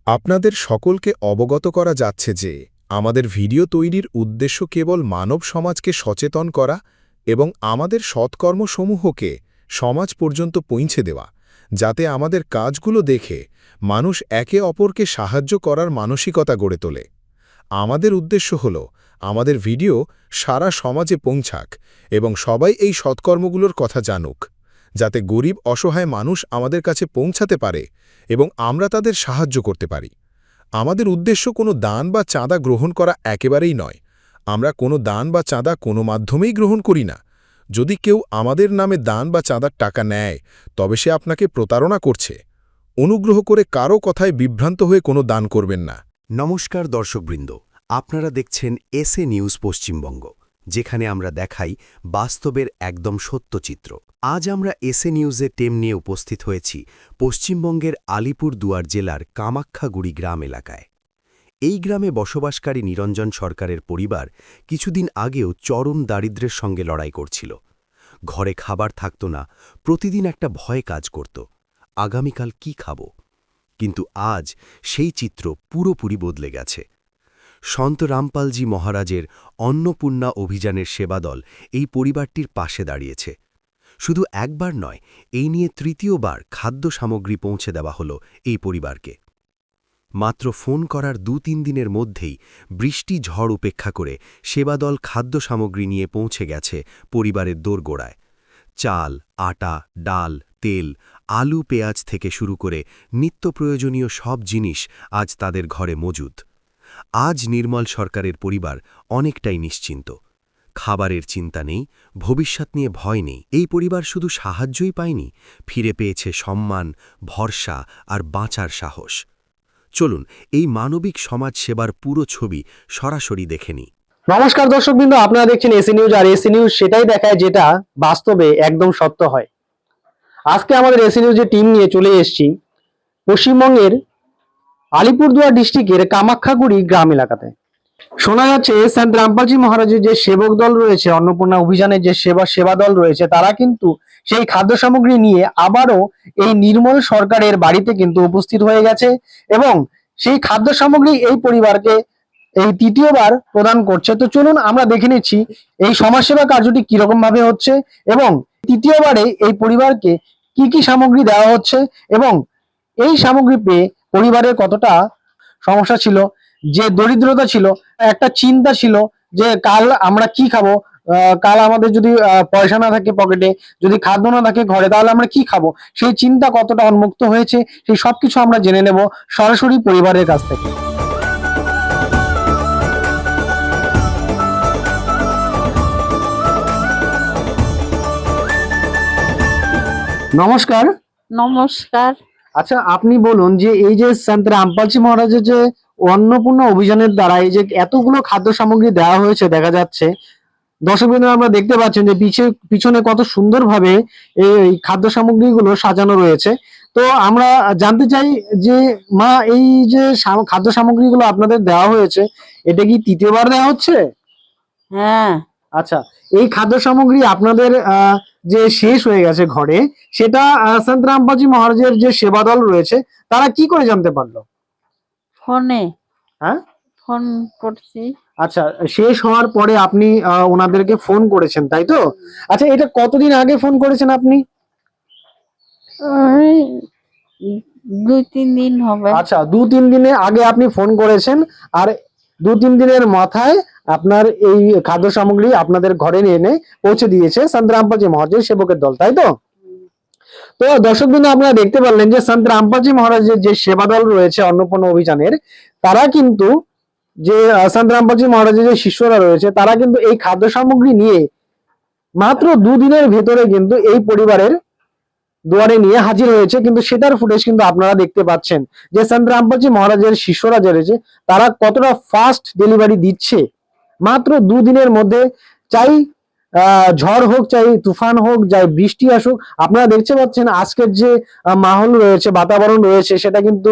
আপনাদের সকলকে অবগত করা যাচ্ছে যে আমাদের ভিডিও তৈরির উদ্দেশ্য কেবল মানব সমাজকে সচেতন করা এবং আমাদের সৎকর্মসমূহকে সমাজ পর্যন্ত পৌঁছে দেওয়া, যাতে আমাদের কাজগুলো দেখে মানুষ একে অপরকে সাহায্য করার মানসিকতা গড়ে তোলে। আমাদের উদ্দেশ্য হল আমাদের ভিডিও সারা সমাজে পৌঁছাক এবং সবাই এই সৎকর্মগুলোর কথা জানুক, যাতে গরিব অসহায় মানুষ আমাদের কাছে পৌঁছাতে পারে এবং আমরা তাদের সাহায্য করতে পারি। আমাদের উদ্দেশ্য কোনো দান বা চাঁদা গ্রহণ করা একেবারেই নয়। আমরা কোনো দান বা চাঁদা কোনো মাধ্যমেই গ্রহণ করি না। যদি কেউ আমাদের নামে দান বা চাঁদার টাকা নেয়, তবে সে আপনাকে প্রতারণা করছে। অনুগ্রহ করে কারও কথায় বিভ্রান্ত হয়ে কোনো দান করবেন না। নমস্কার দর্শকবৃন্দ, আপনারা দেখছেন এসএ নিউজ পশ্চিমবঙ্গ, যেখানে আমরা দেখাই বাস্তবের একদম সত্য চিত্র। আজ আমরা এসএ নিউজের টিম নিয়ে উপস্থিত হয়েছি পশ্চিমবঙ্গের আলিপুরদুয়ার জেলার কামাখ্যাগুড়ি গ্রাম এলাকায়। এই গ্রামে বসবাসকারী নিরঞ্জন সরকারের পরিবার কিছুদিন আগেও চরম দারিদ্র্যের সঙ্গে লড়াই করছিল। ঘরে খাবার থাকত না, প্রতিদিন একটা ভয় কাজ করত, আগামীকাল কি খাব। কিন্তু আজ সেই চিত্র পুরোপুরি বদলে গেছে। সন্ত রামপালজি মহারাজের অন্নপূর্ণা অভিযানের সেবাদল এই পরিবারটির পাশে দাঁড়িয়েছে। শুধু একবার নয়, এই নিয়ে তৃতীয়বার খাদ্য সামগ্রী পৌঁছে দেওয়া হলো এই পরিবারকে। মাত্র ফোন করার ২-৩ দিনের মধ্যেই বৃষ্টি ঝড় উপেক্ষা করে সেবাদল খাদ্য সামগ্রী নিয়ে পৌঁছে গেছে পরিবারের দোরগোড়ায়। চাল, আটা, ডাল, তেল, আলু, পেঁয়াজ থেকে শুরু করে নিত্য প্রয়োজনীয় সব জিনিস আজ তাদের ঘরে মজুদ। আজ নির্মল সরকারের পরিবার অনেকটাই নিশ্চিন্ত। খাবারের চিন্তা নেই, ভবিষ্যৎ নিয়ে ভয় নেই। এই পরিবার শুধু সাহায্যই পায়নি, ফিরে পেয়েছে সম্মান, ভরসা আর বাঁচার সাহস। চলুন এই মানবিক সমাজ সেবার পুরো ছবি সরাসরি দেখে নিই। নমস্কার দর্শকবৃন্দ, আপনারা দেখছেন এসি নিউজ, আর এসি নিউজ সেটাই দেখায় যেটা বাস্তবে একদম সত্য হয়। আজকে আমাদের এসি নিউজের টিম নিয়ে চলে এসেছি পশ্চিমবঙ্গের আলিপুরদুয়ার ডিস্ট্রিক্টের কামাখ্যাগুড়ি গ্রাম এলাকাতে। শোনা যাচ্ছে সন্ত রামপালজি মহারাজের যে সেবক দল রয়েছে, অন্নপূর্ণা অভিযানের যে সেবা দল রয়েছে, তারা কিন্তু সেই খাদ্য সামগ্রী নিয়ে আবারও এই নির্মল সরকারের বাড়িতে কিন্তু উপস্থিত হয়ে গেছে এবং সেই খাদ্য সামগ্রী এই পরিবারকে এই তৃতীয়বার প্রদান করছে। তো চলুন আমরা দেখে নিচ্ছি এই সমাজসেবা কার্যটি কিরকম ভাবে হচ্ছে এবং তৃতীয়বারে এই পরিবারকে কি কি সামগ্রী দেওয়া হচ্ছে এবং এই সামগ্রী পেয়ে পরিবারের কতটা সমস্যা ছিল, যে দরিদ্রতা ছিল, একটা চিন্তা ছিল যে কাল আমরা কি খাবো, কাল আমাদের যদি পয়সা না থাকে পকেটে, যদি খাদ্য না থাকে ঘরে, তাহলে আমরা কি খাবো, সেই চিন্তা কতটা উন্মুক্ত হয়েছে, সেই সবকিছু আমরা জেনে নেব সরাসরি পরিবারের কাছ থেকে। নমস্কার। নমস্কার। আচ্ছা, আপনি বলুন যে এই যে সন্ত রামপালজি মহারাজের যে অন্নপূর্ণা অভিযানের দ্বারা এই যে এতগুলো খাদ্য সামগ্রী দেওয়া হয়েছে, দেখা যাচ্ছে দর্শকবৃন্দ আমরা দেখতে পাচ্ছেন যে পিছনে কত সুন্দরভাবে এই খাদ্য সামগ্রীগুলো সাজানো রয়েছে। তো আমরা জানতে চাই যে মা, এই যে খাদ্য সামগ্রীগুলো আপনাদের দেওয়া হয়েছে, এটা কি তৃতীয়বার দেওয়া হচ্ছে? হ্যাঁ। আচ্ছা, এই খাদ্য সামগ্রী আপনাদের যে শেষ হয়ে গেছে ঘরে, সেটা সন্ত রামপালজি মহারাজের যে সেবা দল রয়েছে তারা কি করে জানতে পারলো? ফোনে। হ্যাঁ, ফোন করছি। আচ্ছা, শেষ হওয়ার পরে আপনি ওনাদেরকে ফোন করেছেন, তাই তো? আচ্ছা, এটা কতদিন আগে ফোন করেছেন আপনি? ওই ২-৩ দিন হবে। আচ্ছা, ২-৩ দিনে আগে আপনি ফোন করেছেন, আর ২-৩ দিনের মাথায় আপনার এই খাদ্য সামগ্রী আপনাদের ঘরে এনে পৌঁছে দিয়েছে সন্ত রামপালজি মহারাজের সেবকের দল, তাই তো? তো দর্শকবৃন্দ, আপনারা দেখতে পারলেন যে সন্ত রামপালজি মহারাজের যে সেবা দল রয়েছে অন্নপূর্ণা অভিযানের, তারা কিন্তু যে সন্ত রামপালজি মহারাজের যে শিষ্যরা রয়েছে, তারা কিন্তু এই খাদ্য সামগ্রী নিয়ে মাত্র ২ দিনের ভেতরে কিন্তু এই পরিবারের দুয়ারে নিয়ে হাজির হয়েছে। কিন্তু সেটার ফুটেজ কিন্তু আপনারা দেখতে পাচ্ছেন যে সন্ত রামপালজি মহারাজের শিষ্যরা যে রয়েছে তারা কতটা ফাস্ট ডেলিভারি দিচ্ছে। মাত্র ২ দিনের মধ্যে, চাই ঝড় হোক, চাই তুফান হোক, চাই বৃষ্টি আসুক, আপনারা দেখতে পাচ্ছেন আজকের যে মাহল রয়েছে, বাতাবরণ রয়েছে, সেটা কিন্তু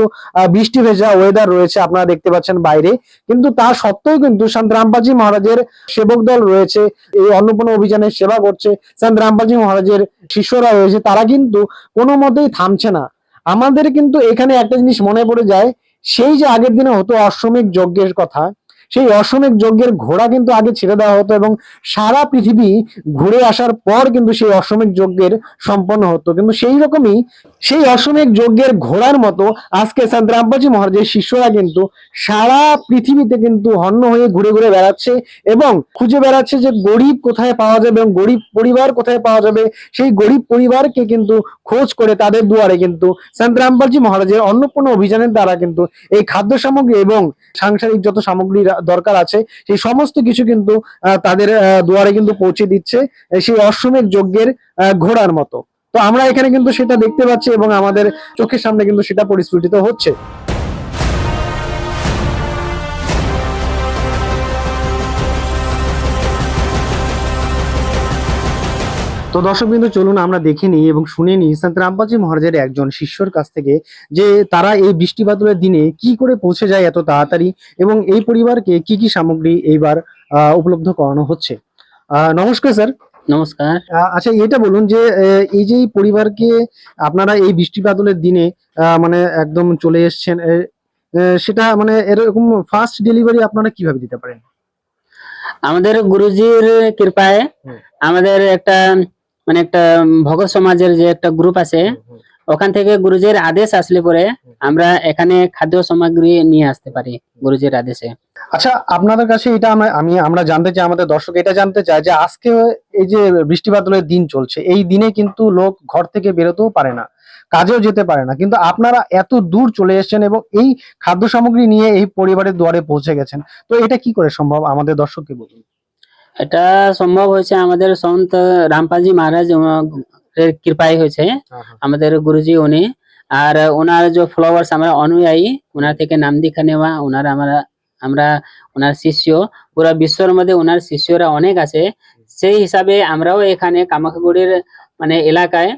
বৃষ্টি ভেজা ওয়েদার রয়েছে, আপনারা দেখতে পাচ্ছেন বাইরে। কিন্তু তা সত্ত্বেও কিন্তু সন্ত রামপালজি মহারাজের সেবক দল রয়েছে, এই অন্নপূর্ণা অভিযানের সেবা করছে, সন্ত রামপালজি মহারাজের শিষ্যরা রয়েছে, তারা কিন্তু কোনো মতেই থামছে না। আমাদের কিন্তু এখানে একটা জিনিস মনে পড়ে যায়, সেই যে আগের দিনে হতো অশ্বমেধ যজ্ঞের কথা, সেই অশ্বমেধ যজ্ঞের ঘোড়া কিন্তু আগে ছেড়ে দেওয়া হতো এবং সারা পৃথিবী ঘুরে আসার পর কিন্তু সেই অশ্বমেধ যজ্ঞের সম্পন্ন হতো। কিন্তু সেই রকমই সেই অশ্বমেধ যজ্ঞের ঘোড়ার মতো আজকে সন্ত রামপালজি মহারাজের শিষ্যরা কিন্তু সারা পৃথিবীতে কিন্তু হন্য হয়ে ঘুরে ঘুরে বেড়াচ্ছে এবং খুঁজে বেড়াচ্ছে যে গরিব কোথায় পাওয়া যাবে এবং গরিব পরিবার কোথায় পাওয়া যাবে। সেই গরিব পরিবারকে কিন্তু খোঁজ করে তাদের দুয়ারে কিন্তু সন্ত রামপালজি মহারাজের অন্নপূর্ণা অভিযানের দ্বারা কিন্তু এই খাদ্য সামগ্রী এবং সাংসারিক যত সামগ্রী দরকার আছে সেই সমস্ত কিছু কিন্তু তাদের দুয়ারে কিন্তু পৌঁছে দিচ্ছে সেই অশ্বমেধ যজ্ঞের ঘোড়ার মতো। তো আমরা এখানে কিন্তু সেটা দেখতে পাচ্ছি এবং আমাদের চোখের সামনে কিন্তু সেটা পরিস্ফুটিত হচ্ছে। তো দর্শক বিন্দু চলুন আমরা দেখে নিই এবং শুনে নিই সন্ত রামপালজি মহারাজের একজন শিষ্যর কাছ থেকে যে তারা এই বৃষ্টি বাদলের দিনে কি করে পৌঁছে যায় এত তাড়াতাড়ি এবং এই পরিবারকে কি কি সামগ্রী এইবার উপলব্ধ করানো হচ্ছে। নমস্কার স্যার। নমস্কার। আচ্ছা এটা বলুন যে এই যে এই পরিবারকে আপনারা এই বৃষ্টি বাদলের দিনে মানে একদম চলে এসছেন, সেটা মানে এরকম ফার্স্ট ডেলিভারি আপনারা কিভাবে দিতে পারেন? আমাদের গুরুজির কৃপায় আমাদের একটা মানে একটা ভগৎ সমাজের যে একটা গ্রুপ আছে, ওখান থেকে গুরুজির আদেশ আসলে পরে আমরা এখানে খাদ্য সামগ্রী নিয়ে আসতে পারি গুরুজির আদেশে। আচ্ছা আপনাদের কাছে এটা আমরা জানতে চাই, আমাদের দর্শক এটা জানতে চায় যে আজকে এই যে বৃষ্টি বাদলের দিন চলছে, এই দিনে কিন্তু লোক ঘর থেকে বেরোতেও পারে না, কাজেও যেতে পারে না, কিন্তু আপনারা এত দূর চলে এসেছেন এবং এই খাদ্য সামগ্রী নিয়ে এই পরিবারের দুয়ারে পৌঁছে গেছেন। তো এটা কি করে সম্ভব আমাদের দর্শককে বলুন। এটা সম্ভব হয়েছে আমাদের সন্ত রামপালজি মহারাজ এর কৃপায় হয়েছে। আমাদের গুরুজি উনি, আর ওনার যে ফলোয়ার্স আমরা অনুযায়ী, ওনার থেকে নাম দীক্ষা নেওয়া, ওনার আমরা ওনার শিষ্য, পুরো বিশ্বের মধ্যে ওনার শিষ্যরা অনেক আছে। সেই হিসাবে আমরাও এখানে কামাখ্যাগুড়ির মানে এলাকায়,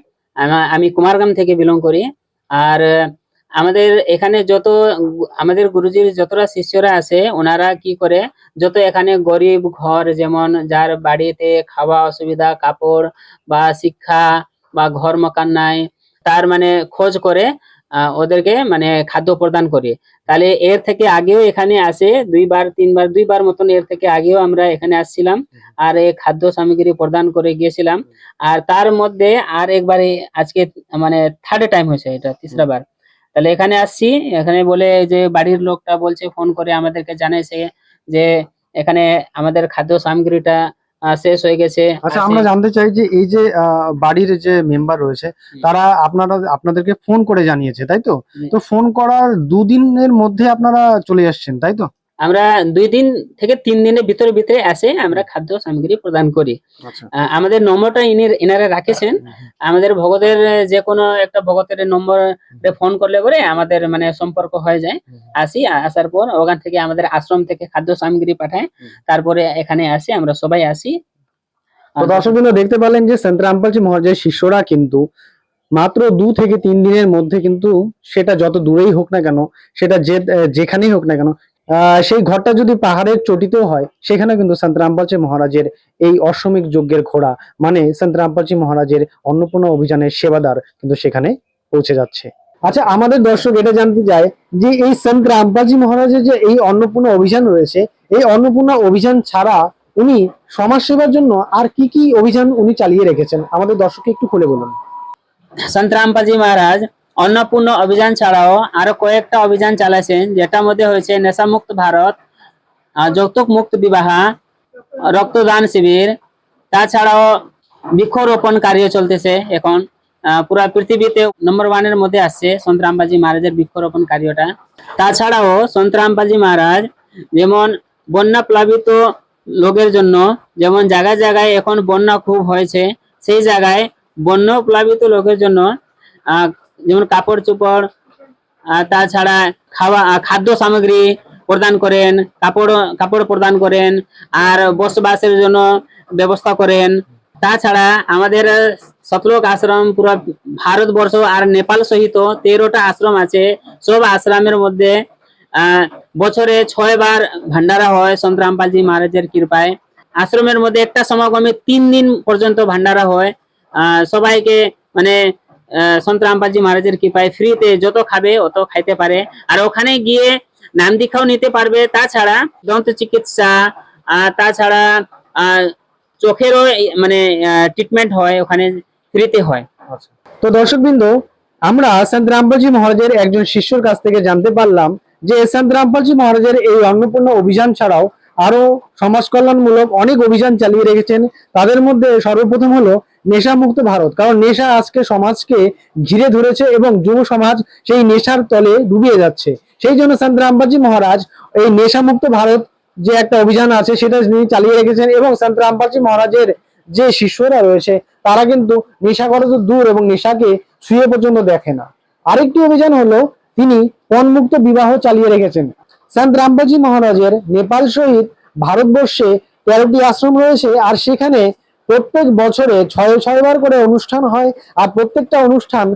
আমি কুমারগ্রাম থেকে বিলং করি, আর আমাদের এখানে যত আমাদের গুরুজির যতটা শিষ্যরা আছে ওনারা কি করে, যত এখানে গরিব ঘর, যেমন যার বাড়িতে খাওয়া অসুবিধা, কাপড় বা শিক্ষা বা ঘর মকান নাই, তার মানে খোঁজ করে ওদেরকে মানে খাদ্য প্রদান করি। তাহলে এর থেকে আগেও এখানে আসে দুইবার মতন এর থেকে আগেও আমরা এখানে আসছিলাম আর এই খাদ্য সামগ্রী প্রদান করে গিয়েছিলাম। আর তার মধ্যে আর একবারে আজকে মানে থার্ড টাইম হয়েছে, এটা তিসরা বার। তাহলে এখানে আসছি, এখানে বলে যে বাড়ির লোকটা বলছে, ফোন করে আমাদেরকে জানাইছে যে এখানে আমাদের খাদ্য সামগ্রীটা শেষ হয়ে গেছে। আচ্ছা আমরা জানতে চাই যে এই যে বাড়ির যে মেম্বার রয়েছে তারা আপনাদেরকে ফোন করে জানিয়েছে, তাই তো? তো ফোন করার 2 দিনের মধ্যে আপনারা চলে আসছেন, তাই তো? আমরা 2 দিন থেকে 3 দিনের ভিতরে আসে আমরা খাদ্য সামগ্রী প্রদান করি। আমাদের নম্বরটা এনারা রাখেছেন, আমাদের ভগতের যে কোনো একটা ভগতের নম্বরে ফোন করলে পরে আমাদের মানে সম্পর্ক হয়ে যায়। আসার পর ওখান থেকে আমাদের আশ্রম থেকে খাদ্য সামগ্রী পাঠায়, তারপরে এখানে আসি, আমরা সবাই আসি। তো দর্শকবৃন্দ দেখতে পেলেন যে সন্ত রামপালজি মহারাজের শিষ্যরা কিন্তু মাত্র 2 থেকে 3 দিনের মধ্যে কিন্তু সেটা যত দূরেই হোক না কেন, সেটা যেখানেই হোক না কেন, সেই ঘরটা যদি পাহাড়ের চটিতেও হয়, সেখানে কিন্তু সন্ত রামপালজি মহারাজের এই অশ্বমেধ যজ্ঞের ঘোড়া মানে সন্ত রামপালজি মহারাজের অন্নপূর্ণা অভিযানের সেবাদার কিন্তু সেখানে পৌঁছে যাচ্ছে। আচ্ছা আমাদের দর্শক এটা জানতে চায় যে এই সন্ত রামপালজি মহারাজের যে এই অন্নপূর্ণা অভিযান রয়েছে, এই অন্নপূর্ণা অভিযান ছাড়া উনি সমাজ সেবার জন্য আর কি কি অভিযান উনি চালিয়ে রেখেছেন, আমাদের দর্শককে একটু খুলে বলুন। সন্ত রামপালজি মহারাজ অন্নপূর্ণা অভিযান ছাড়াও আরো কয়েকটা অভিযান চালাইছেন, যেটার মধ্যে হয়েছে নেশামুক্ত ভারত, যৌতুক মুক্ত বিবাহ, রক্তদান শিবির, তাছাড়াও বৃক্ষরোপণ কার্য চলতেছে এখন। পুরা পৃথিবীতে নম্বর 1 এর মধ্যে আসছে সন্ত রামপালজি মহারাজের বৃক্ষরোপণ কার্যটা। তাছাড়াও সন্ত রামপালজি মহারাজ যেমন বন্যা প্লাবিত লোকের জন্য, যেমন জায়গায় জায়গায় এখন বন্যা খুব হয়েছে, সেই জায়গায় বন্যা প্লাবিত লোকের জন্য যেমন কাপড় চোপড়, তাছাড়া খাদ্য সামগ্রী প্রদান করেন, কাপড় প্রদান করেন, আর বসবাসের জন্য ব্যবস্থা করেন। তাছাড়া আমাদের শতলোক আশ্রম পুরো ভারতবর্ষ আর নেপাল সহিত 13টা আশ্রম আছে। সব আশ্রমের মধ্যে বছরে 6 বার ভান্ডারা হয় সন্ত রামপালজি মহারাজের কৃপায়। আশ্রমের মধ্যে একটা সমাগমে 3 দিন পর্যন্ত ভান্ডারা হয়। সবাইকে মানে সন্ত রামপালজি মহারাজের কৃপায় ফ্রিতে যত খাবে অত খাইতে পারে, আর ওখানে গিয়ে নাম দীক্ষাও নিতে পারবে। তাছাড়া দন্ত চিকিৎসা, তাছাড়া চোখেরও মানে ট্রিটমেন্ট হয় ওখানে, ফ্রিতে হয়। তো দর্শকবৃন্দ, আমরা সন্ত রামপালজি মহারাজের একজন শিষ্যর কাছ থেকে জানতে পারলাম যে সন্ত রামপালজি মহারাজের এই অন্নপূর্ণা অভিযান ছাড়াও আরো সমাজ কল্যাণমূলক অনেক অভিযান চালিয়ে রেখেছেন। তাদের মধ্যে সর্বপ্রথম হলো নেশামুক্ত ভারত, কারণ নেশা আজকে সমাজকে ঘিরে ধরেছে এবং যুব সমাজ সেই নেশার তলে ডুবিয়ে যাচ্ছে। সেই জন্য সন্ত রামপালজি মহারাজ এই নেশামুক্ত ভারত যে একটা অভিযান আছে সেটা তিনি চালিয়ে রেখেছেন, এবং সন্ত রামপালজি মহারাজের যে শিষ্যরা রয়েছে তারা কিন্তু নেশা করা তো দূর এবং নেশাকে ছুঁয়ে পর্যন্ত দেখে না। আরেকটি অভিযান হলো তিনি পণমুক্ত বিবাহ চালিয়ে রেখেছেন। সন্ত রামপালজি মহারাজের নেপাল সহিত ভারতবর্ষে 13টি আশ্রম রয়েছে, আর সেখানে প্রত্যেক বছরে 6বার করে অনুষ্ঠান হয়, আর প্রত্যেকটা অনুষ্ঠান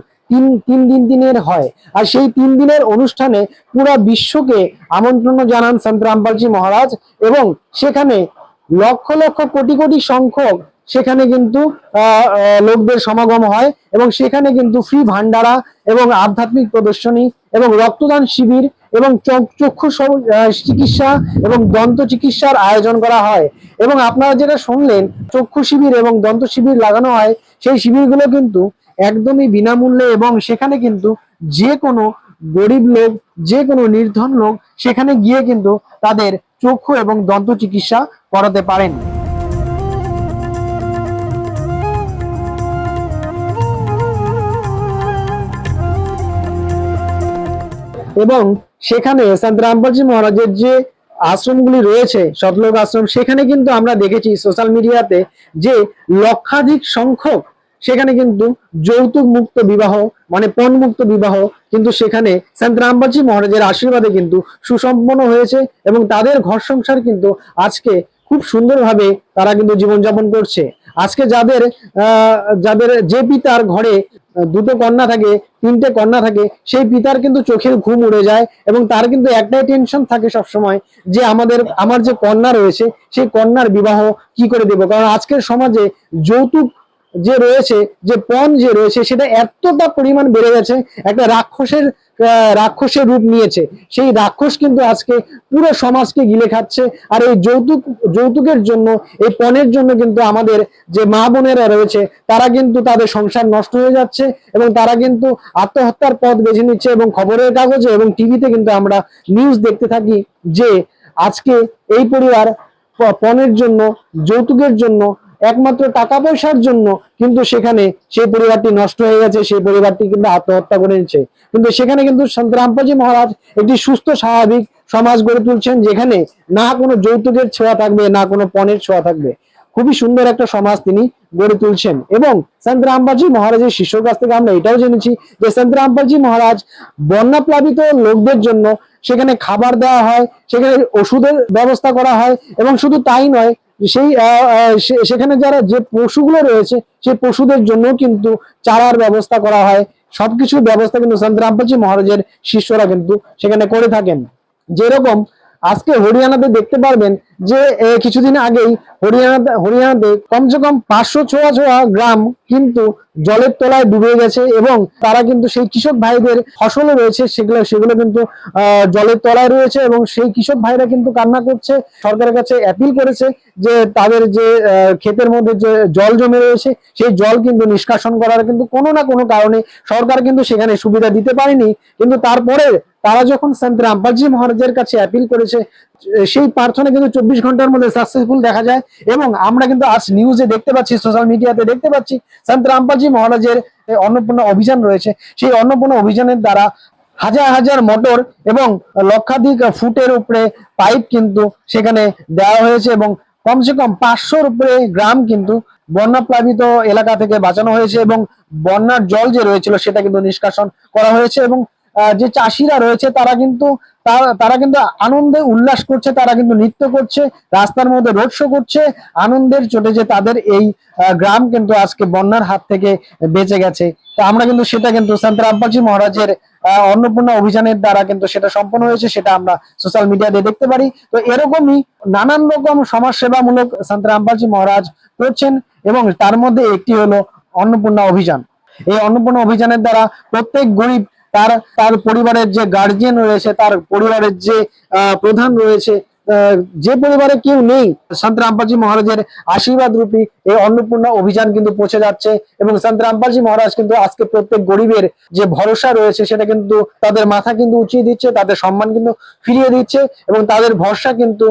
তিন দিনের হয়। আর সেই 3 দিনের অনুষ্ঠানে পুরো বিশ্বকে আমন্ত্রণ জানান সন্ত রামপালজি মহারাজ, এবং সেখানে লক্ষ লক্ষ কোটি কোটি সংখ্যক সেখানে কিন্তু লোকদের সমাগম হয়, এবং সেখানে কিন্তু ফ্রি ভান্ডারা এবং আধ্যাত্মিক প্রদর্শনী এবং রক্তদান শিবির এবং চক্ষু চিকিৎসা এবং দন্ত চিকিৎসার আয়োজন করা হয়। এবং আপনারা যেটা শুনলেন চক্ষু শিবির এবং দন্ত শিবির লাগানো হয়, সেই শিবিরগুলো কিন্তু একদমই বিনামূল্যে, এবং সেখানে কিন্তু যে কোনো গরিব লোক, যে কোনো নির্ধন লোক সেখানে গিয়ে কিন্তু তাদের চক্ষু এবং দন্ত চিকিৎসা করাতে পারেন। এবং সেখানে সন্ত রামপালজি মহারাজের যে আশ্রমগুলি রয়েছে, সতলোক আশ্রম, সেখানে কিন্তু আমরা দেখেছি সোশ্যাল মিডিয়াতে যে লক্ষাধিক সংখ্যক সেখানে কিন্তু যৌতুক মুক্ত বিবাহ মানে পণ মুক্ত বিবাহ কিন্তু সেখানে সন্ত রামপালজি মহারাজের আশীর্বাদে কিন্তু সুসম্পন্ন হয়েছে, এবং তাদের ঘর সংসার কিন্তু আজকে খুব সুন্দরভাবে তারা কিন্তু জীবনযাপন করছে। আজকে যাদের যে পিতার ঘরে 2টো কন্যা থাকে, 3টে কন্যা থাকে, সেই পিতার কিন্তু চোখের ঘুম উড়ে যায়, এবং তার কিন্তু একটাই টেনশন থাকে সব সময় যে আমার যে কন্যা রয়েছে সেই কন্যার বিবাহ কি করে দেব। কারণ আজকের সমাজে যৌতুক যে রয়েছে, যে পণ যে রয়েছে, সেটা এতটা পরিমাণ বেড়ে গেছে, একটা রাক্ষসের রূপ নিয়েছে। সেই রাক্ষস কিন্তু আজকে পুরো সমাজকে গিলে খাচ্ছে। আর এই যৌতুকের জন্য, এই পণের জন্য কিন্তু আমাদের যে মা বোনেরা রয়েছে তারা কিন্তু তাদের সংসার নষ্ট হয়ে যাচ্ছে, এবং তারা কিন্তু আত্মহত্যার পথ বেছে নিচ্ছে। এবং খবরের কাগজে এবং টিভিতে কিন্তু আমরা নিউজ দেখতে থাকি যে আজকে এই পরিবার পণের জন্য, যৌতুকের জন্য, একমাত্র টাকা পয়সার জন্য কিন্তু সেখানে সেই পরিবারটি নষ্ট হয়ে গেছে, সেই পরিবারটি কিন্তু আত্মহত্যা করে নিচ্ছে। কিন্তু সেখানে কিন্তু সন্ত রামপালজি মহারাজ একটি সুস্থ স্বাভাবিক সমাজ গড়ে তুলছেন, যেখানে না কোনো যৌতুকের ছোঁয়া থাকবে, না কোনো পণের ছোঁয়া থাকবে। খুবই সুন্দর একটা সমাজ তিনি গড়ে তুলছেন। এবং সন্ত রামপালজি মহারাজের শিষ্যর কাছ থেকে আমরা এটাও জেনেছি যে সন্ত রামপালজি মহারাজ বন্যা প্লাবিত লোকদের জন্য সেখানে খাবার দেওয়া হয়, সেখানে ওষুধের ব্যবস্থা করা হয়, এবং শুধু তাই নয়, সেখানে যারা যে পশুগুলো রয়েছে সেই পশুদের জন্য কিন্তু চারার ব্যবস্থা করা হয়। সবকিছুর ব্যবস্থা কিন্তু সন্ত রামপালজি মহারাজের শিষ্যরা কিন্তু সেখানে করে থাকেন। যেরকম আজকে হরিয়ানাতে দেখতে পারবেন যে কিছুদিন আগেই হরিয়ানাতে কমসে কম 500 ছোঁয়া গ্রাম কিন্তু জলের তলায় ডুবে গেছে, এবং তারা কিন্তু সেই কৃষক ভাইদের ফসলও রয়েছে সেগুলো কিন্তু জলের তলায় রয়েছে, এবং সেই কৃষক ভাইরা কিন্তু কান্না করছে, সরকারের কাছে অ্যাপিল করেছে যে তাদের যে ক্ষেতের মধ্যে যে জল জমে রয়েছে সেই জল কিন্তু নিষ্কাশন করার কিন্তু কোনো না কোনো কারণে সরকার কিন্তু সেখানে সুবিধা দিতে পারেনি। কিন্তু তারপরে তারা যখন সন্ত রামপালজি মহারাজের কাছে অ্যাপিল করেছে, সেই প্রার্থনা কিন্তু 24 ঘন্টার মধ্যে সাকসেসফুল দেখা যায়। এবং আমরা কিন্তু আজ নিউজে দেখতে পাচ্ছি, সোশ্যাল মিডিয়াতে দেখতে পাচ্ছি সন্ত রামপালজি মহারাজের অন্নপূর্ণা অভিযান রয়েছে, সেই অন্নপূর্ণা অভিযানের দ্বারা হাজার হাজার মোটর এবং লক্ষাধিক ফুটের উপরে পাইপ কিন্তু সেখানে দেওয়া হয়েছে, এবং কমসে কম 500-র উপরে গ্রাম কিন্তু বন্যা প্লাবিত এলাকা থেকে বাঁচানো হয়েছে, এবং বন্যার জল যে রয়েছিল সেটা কিন্তু নিষ্কাশন করা হয়েছে। এবং যে চাষিরা রয়েছে তারা কিন্তু আনন্দে উল্লাস করছে, তারা কিন্তু নৃত্য করছে, রাস্তার মধ্যে রোড শো করছে আনন্দের চোটে যে তাদের এই গ্রাম কিন্তু আজকে বন্যার হাত থেকে বেঁচে গেছে। তো আমরা কিন্তু সেটা কিন্তু সন্ত রামপালজি মহারাজের অন্নপূর্ণা অভিযানের দ্বারা কিন্তু সেটা সম্পন্ন হয়েছে, সেটা আমরা সোশ্যাল মিডিয়াতে দেখতে পারি। তো এরকমই নানান রকম সমাজসেবামূলক সন্ত রামপালজি মহারাজ করছেন, এবং তার মধ্যে একটি হলো অন্নপূর্ণা অভিযান। এই অন্নপূর্ণা অভিযানের দ্বারা প্রত্যেক গরিব তার পরিবারের যে গার্জিয়ান রয়েছে, তার পরিবারের যে প্রধান রয়েছে, যে পরিবারে কেউ নেই, সন্ত রামপালজি মহারাজের আশীর্বাদ রূপী এই অন্নপূর্ণা অভিযান কিন্তু পৌঁছে যাচ্ছে। এবং সন্ত রামপালজি মহারাজ কিন্তু আজকে প্রত্যেক গরিবের যে ভরসা রয়েছে সেটা কিন্তু তাদের মাথা কিন্তু উঁচিয়ে দিচ্ছে, তাদের সম্মান কিন্তু ফিরিয়ে দিচ্ছে এবং তাদের ভরসা কিন্তু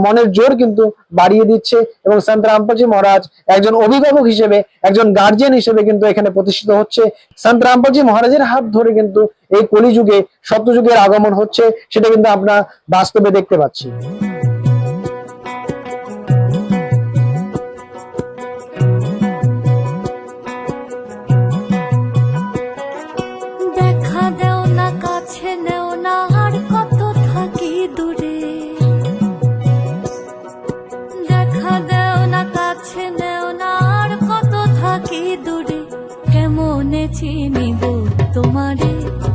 মনের জোর কিন্তু বাড়িয়ে দিচ্ছে। এবং সন্ত রামপালজি মহারাজ একজন অভিভাবক হিসেবে, একজন গার্জিয়ান হিসেবে কিন্তু এখানে প্রতিষ্ঠিত হচ্ছে। সন্ত রামপালজি মহারাজের হাত ধরে কিন্তু এই কলিযুগে সত্যযুগের আগমন হচ্ছে, সেটা কিন্তু আমরা বাস্তবে দেখতে পাচ্ছি। দেখা দেও না, কাছে নেও না, আর কত থাকি দূরে। দেখা দেও না, কাছে নেও না, আর কত থাকি দূরে। কেমনে চিনিব তোমারে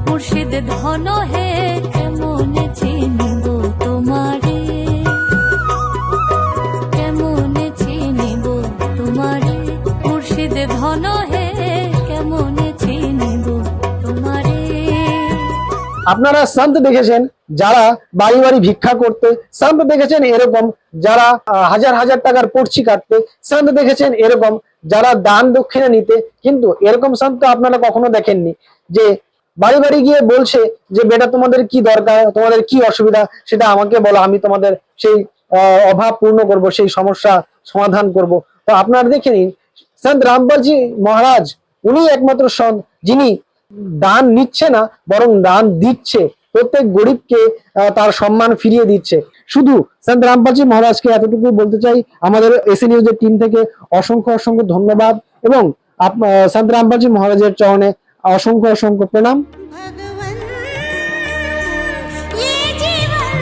মুর্শিদ ধন হে, কেমনে চিনিব তোমারে, কেমনে চিনিব তোমারে মুর্শিদ ধন হে, কেমনে চিনিব তোমারে। আপনারা সন্ত দেখেছেন যারা বাড়ি বাড়ি ভিক্ষা করতে, সন্ত দেখেছেন এরকম যারা হাজার হাজার টাকার পর্চি কাটতে, সন্ত দেখেছেন এরকম যারা দান দক্ষিণা নিতে, কিন্তু এরকম সন্ত আপনারা কখনো দেখেননি যে বাড়ি বাড়ি গিয়ে বলছে যে বেটা তোমাদের কি দরকার, তোমাদের কি অসুবিধা সেটা আমাকে বলো, আমি তোমাদের সেই অভাব পূর্ণ করব, সেই সমস্যা সমাধান করব। তো আপনারা দেখে নিন, সন্ত রামপালজি মহারাজ উনি একমাত্র সন্ত যিনি দান নিচ্ছে না, বরং দান দিচ্ছে, প্রত্যেক গরিবকে তার সম্মান ফিরিয়ে দিচ্ছে। শুধু সন্ত রামপালজি মহারাজকে এতটুকু বলতে চাই, আমাদের এসি নিউজের টিম থেকে অসংখ্য অসংখ্য ধন্যবাদ এবং সন্ত রামপালজি মহারাজের চরণে অসংখ্য অসংখ্য প্রণাম। भगवन ये जीवन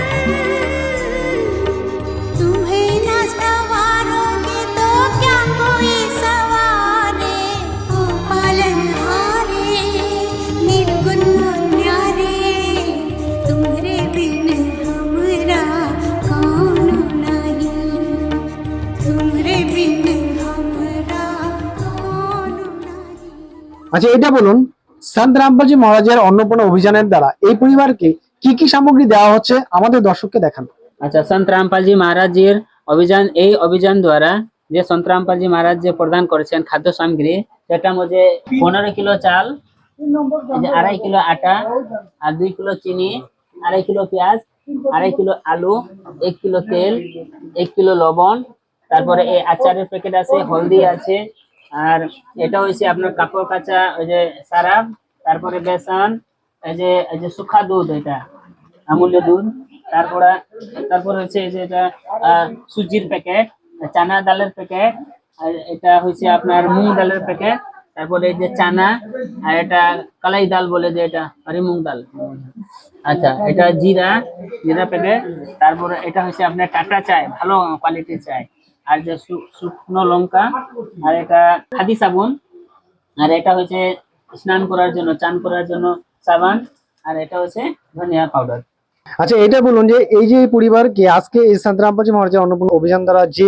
तुम्हें न सवारोगे तो क्या कोई सवारे। ओ पालनहारे निर्गुण न्यारे, तुम्हारे बिन हमरा कौन नहीं, तुम्हारे बिन हमरा कौन नहीं। আচ্ছা এটা বলুন, সন্ত রামপালজি মহারাজের অন্নপূর্ণা অভিযানের দ্বারা এই পরিবারকে কি কি সামগ্রী দেওয়া হচ্ছে আমাদের দর্শককে দেখান। আচ্ছা, সন্ত রামপালজি মহারাজের অভিযান, এই অভিযান দ্বারা যে সন্ত রামপালজি মহারাজ যে প্রদান করেছেন খাদ্য সামগ্রী, সেটা মধ্যে 15 কিলো চাল, 2.5 কিলো আটা, আর 2 কিলো চিনি, 2.5 কিলো পেঁয়াজ, 2.5 কিলো আলু, 1 কিলো তেল, 1 কিলো লবণ, তারপরে এই আচারের প্যাকেট আছে, হলদি আছে, আর এটা হচ্ছে আপনার কাপড় কাচা ওই যে সারাপ, তারপরে বেসন, এই যে শুকনা দুধ, এটা আমুল্য দুধ, তারপরে হচ্ছে এই যে এটা সুজির প্যাকেট, চানা ডালের প্যাকেট, আর এটা হচ্ছে আপনার মুগ ডালের প্যাকেট, তারপরে এই যে চানা, আর এটা কালাই ডাল বলে যে এটা হরি মুগ ডাল। আচ্ছা, এটা জিরা প্যাকেট, তারপরে এটা হচ্ছে আপনার টাটা চায়, ভালো কোয়ালিটির চায়, আর যে শুকনো লঙ্কা, আর এটা খাদি সাবুন, আর এটা হচ্ছে স্নান করার জন্য, চান করার জন্য সাবান, আর এটা হচ্ছে ধনিয়া পাউডার। আচ্ছা এটা বলুন যে এই যে পরিবারকে আজকে এই সন্ত রামপালজি মহারাজের অন্নপূর্ণা অভিযান দ্বারা যে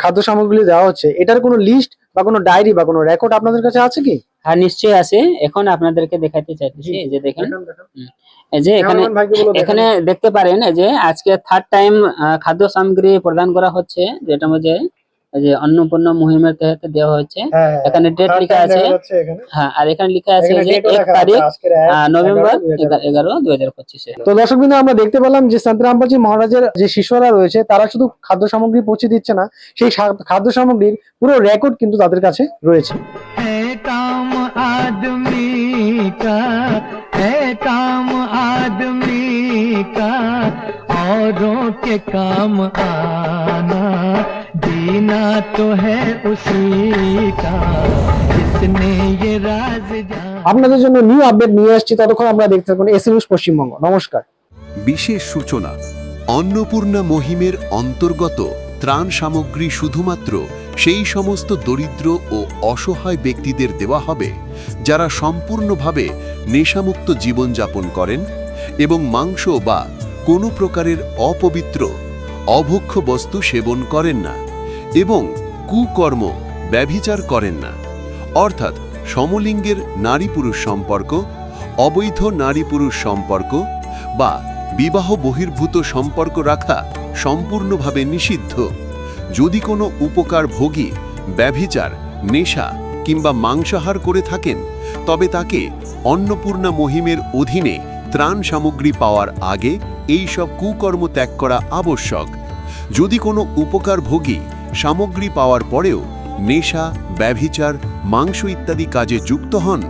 খাদ্য সামগ্রী দেওয়া হচ্ছে, এটার কোনো লিস্ট বা কোনো ডায়েরি বা কোনো রেকর্ড আপনাদের কাছে আছে কি? হ্যাঁ নিশ্চয়ই আছে, এখন আপনাদেরকে দেখাতে চাইতেছি। এই যে দেখেন, এই যে এখানে দেখতে পারেন, এই যে আজকে 3rd টাইম খাদ্য সামগ্রী প্রদান করা হচ্ছে, যেটা মধ্যে এই যে অন্নপূর্ণা মুহিমের তহতে দেওয়া হচ্ছে। এখানে ডেট লেখা আছে, হ্যাঁ, আর এখানে লেখা আছে যে 1 তারিখ নভেম্বর 11, 2025। তো দর্শকবৃন্দ, আমরা দেখতে পেলাম যে সন্ত রামপালজি মহারাজের যে শিষ্যরা রয়েছে তারা শুধু খাদ্য সামগ্রী পৌঁছে দিচ্ছে না, সেই খাদ্য সামগ্রীর পুরো রেকর্ড কিন্তু তাদের কাছে রয়েছে। काम आदमी का है, काम आदमी का औरों के काम आना, जीना तो है उसी का जिसने ये राज जाना। আপনাদের জন্য নিউ আপডেট নিয়ে আসছি, ততক্ষণ আমরা দেখতে থাকুন এসি নিউজ পশ্চিমবঙ্গ। নমস্কার। বিশেষ সূচনা, অন্নপূর্ণা মহিমের অন্তর্গত ত্রাণ সামগ্রী শুধুমাত্র সেই সমস্ত দরিদ্র ও অসহায় ব্যক্তিদের দেওয়া হবে যারা সম্পূর্ণভাবে নেশামুক্ত জীবনযাপন করেন এবং মাংস বা কোনো প্রকারের অপবিত্র অভক্ষ্য বস্তু সেবন করেন না এবং কুকর্ম ব্যভিচার করেন না, অর্থাৎ সমলিঙ্গের নারী পুরুষ সম্পর্ক, অবৈধ নারী পুরুষ সম্পর্ক বা বিবাহ বহির্ভূত সম্পর্ক রাখা সম্পূর্ণভাবে নিষিদ্ধ। যদি কোনো উপকারভোগী ব্যভিচার, নেশা কিংবা মাংসাহার করে থাকেন, তবে তাকে অন্নপূর্ণা মহিমের অধীনে ত্রাণ সামগ্রী পাওয়ার আগে এই সব কুকর্ম ত্যাগ করা আবশ্যক। যদি কোনো উপকারভোগী সামগ্রী পাওয়ার পরেও নেশা, ব্যভিচার, মাংস ইত্যাদি কাজে যুক্ত হন,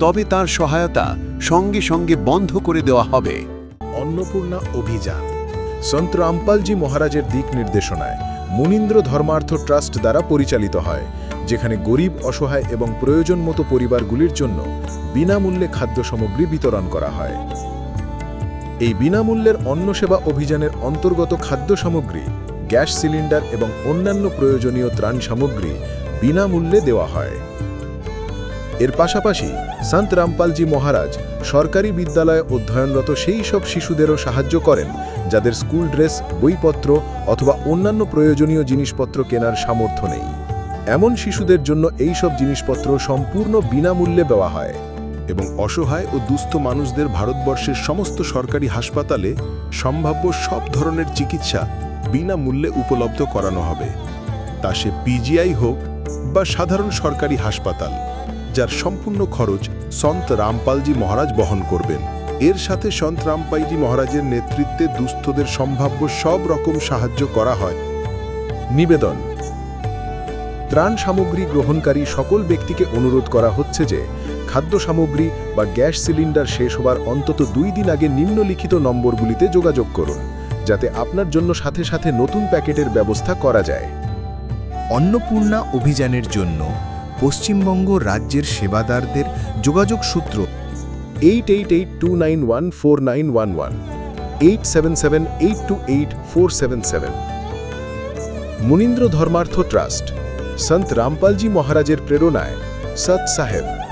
তবে তার সহায়তা সঙ্গে সঙ্গে বন্ধ করে দেওয়া হবে। অন্নপূর্ণা অভিযান সন্ত রামপালজি মহারাজের দিক নির্দেশনায় মুনীন্দ্র ধর্মার্থ ট্রাস্ট দ্বারা পরিচালিত হয়, যেখানে গরিব, অসহায় এবং প্রয়োজন মতো পরিবারগুলির জন্য বিনামূল্যে খাদ্য সামগ্রী বিতরণ করা হয়। এই বিনামূল্যের অন্ন সেবা অভিযানের অন্তর্গত খাদ্য সামগ্রী, গ্যাস সিলিন্ডার এবং অন্যান্য প্রয়োজনীয় ত্রাণ সামগ্রী বিনামূল্যে দেওয়া হয়। এর পাশাপাশি সন্ত রামপালজি মহারাজ সরকারি বিদ্যালয়ে অধ্যয়নরত সেই সব শিশুদেরও সাহায্য করেন যাদের স্কুল ড্রেস, বইপত্র অথবা অন্যান্য প্রয়োজনীয় জিনিসপত্র কেনার সামর্থ্য নেই। এমন শিশুদের জন্য এই সব জিনিসপত্র সম্পূর্ণ বিনামূল্যে দেওয়া হয় এবং অসহায় ও দুস্থ মানুষদের ভারতবর্ষের সমস্ত সরকারি হাসপাতালে সম্ভাব্য সব ধরনের চিকিৎসা বিনামূল্যে উপলব্ধ করানো হবে, তা সে পিজিআই হোক বা সাধারণ সরকারি হাসপাতাল, যার সম্পূর্ণ খরচ সন্ত রামপালজি মহারাজ বহন করবেন। এর সাথে সন্ত রামপালজি মহারাজের নেতৃত্বে দুস্থদের সম্ভাব্য সব রকম সাহায্য করা হয়। নিবেদন: ত্রাণ সামগ্রী গ্রহণকারী সকল ব্যক্তিকে অনুরোধ করা হচ্ছে যে খাদ্য সামগ্রী বা গ্যাস সিলিন্ডার শেষ হবার অন্তত 2 দিন আগে নিম্নলিখিত নম্বরগুলিতে যোগাযোগ করুন, যাতে আপনার জন্য সাথে সাথে নতুন প্যাকেটের ব্যবস্থা করা যায়। অন্নপূর্ণা অভিযানের জন্য পশ্চিমবঙ্গ রাজ্যের সেবাদারদের যোগাযোগ সূত্র 8882914911, 8778284777। মুনীন্দ্র ধর্মার্থ ট্রাস্ট, সন্ত রামপালজি মহারাজের প্রেরণায় সৎ সাহেব।